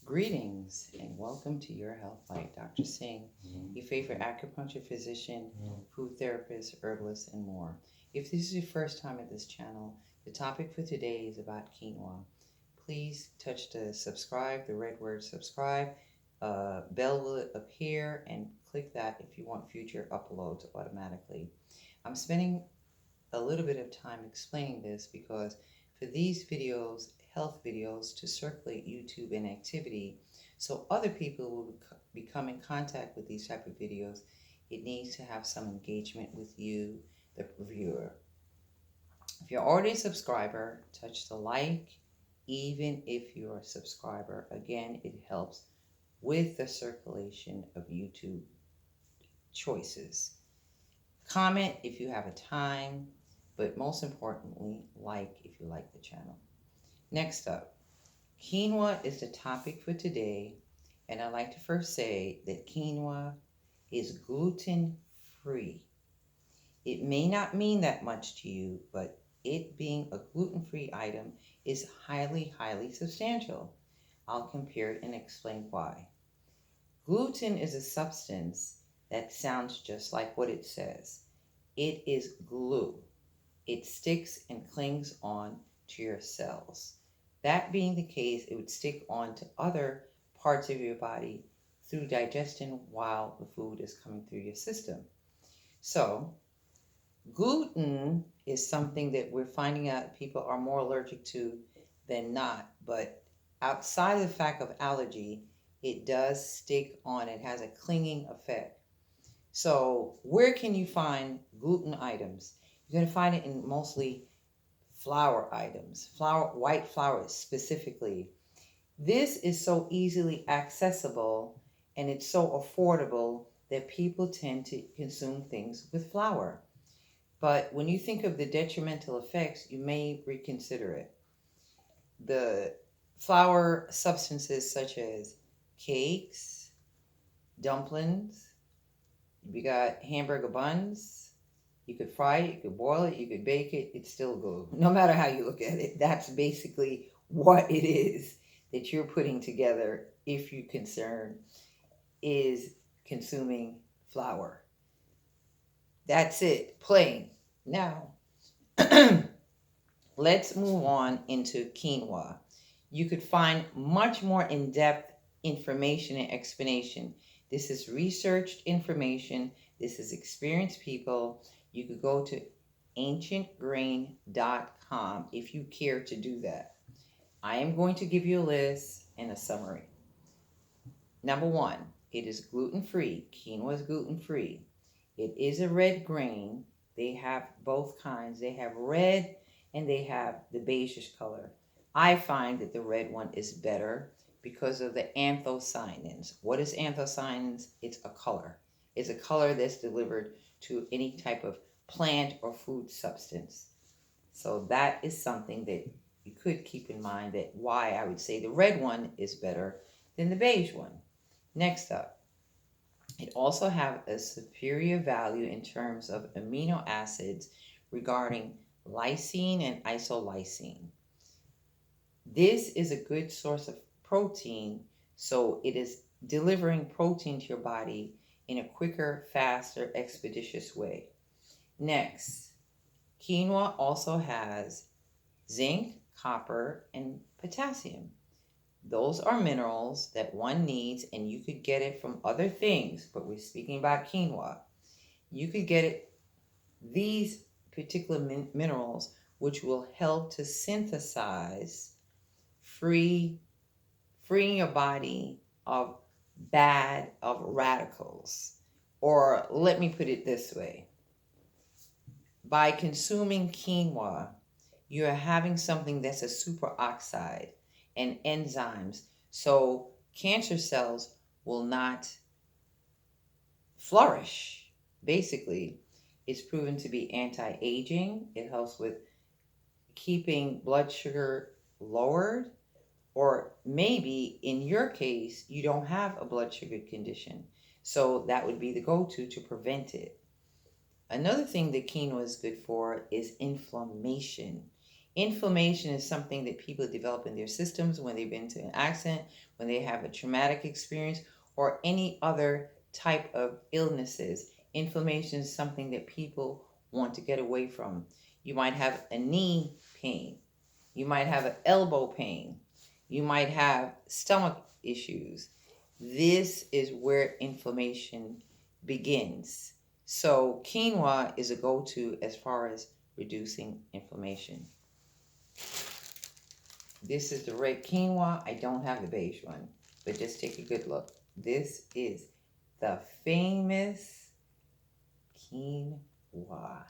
Greetings and welcome to Your Health Life. Dr. Singh, your favorite acupuncture physician, food therapist, herbalist, and more. If this is your first time at this channel, the topic for today is about quinoa. Please touch the subscribe, the red word subscribe. Bell will appear and click that if you want future uploads automatically. I'm spending a little bit of time explaining this because for these videos, health videos, to circulate YouTube and activity so other people will become in contact with these type of videos, it needs to have some engagement with you, the viewer. If you're already a subscriber, touch the like. Even if you're a subscriber, again, it helps with the circulation of YouTube choices. Comment if you have a time, but most importantly, like if you like the channel. Next up, quinoa is the topic for today, and I'd like to first say that quinoa is gluten-free. It may not mean that much to you, but it being a gluten-free item is highly, highly substantial. I'll compare it and explain why. Gluten is a substance that sounds just like what it says. It is glue. It sticks and clings on to your cells. That being the case, it would stick on to other parts of your body through digestion while the food is coming through your system. So, gluten is something that we're finding out people are more allergic to than not, but outside of the fact of allergy, it does stick on. It has a clinging effect. So where can you find gluten items? You're going to find it in mostly flour items, white flour specifically. This is so easily accessible and it's so affordable that people tend to consume things with flour. But when you think of the detrimental effects, you may reconsider it. The flour substances such as cakes, dumplings, we got hamburger buns. You could fry it, you could boil it, you could bake it, it's still good. No matter how you look at it, that's basically what it is that you're putting together if you're concerned is consuming flour. That's it, plain. Now, let's move on into quinoa. You could find much more in-depth information and explanation. This is researched information. This is experienced people. You could go to ancientgrain.com if you care to do that. I am going to give you a list and a summary. Number one, it is gluten-free. Quinoa is gluten-free. It is a red grain. They have both kinds. They have red and they have the beigeish color. I find that the red one is better because of the anthocyanins. What is anthocyanins? It's a color. It's a color that's delivered to any type of plant or food substance. So that is something that you could keep in mind, that why I would say the red one is better than the beige one. Next up, it also have a superior value in terms of amino acids regarding lysine and isolysine. This is a good source of protein, so it is delivering protein to your body in a quicker, faster, expeditious way. Next, quinoa also has zinc, copper, and potassium. Those are minerals that one needs, and you could get it from other things, but we're speaking about quinoa. You could get it, these particular minerals, which will help to synthesize freeing your body of radicals. Or let me put it this way. By consuming quinoa, you're having something that's a superoxide and enzymes. So cancer cells will not flourish. Basically, it's proven to be anti-aging. It helps with keeping blood sugar lowered. Or maybe in your case, you don't have a blood sugar condition. So that would be the go-to to prevent it. Another thing that quinoa is good for is inflammation. Inflammation is something that people develop in their systems when they've been to an accident, when they have a traumatic experience, or any other type of illnesses. Inflammation is something that people want to get away from. You might have a knee pain. You might have an elbow pain. You might have stomach issues. This is where inflammation begins. So quinoa is a go-to as far as reducing inflammation. This is the red quinoa. I don't have the beige one, but just take a good look. This is the famous quinoa.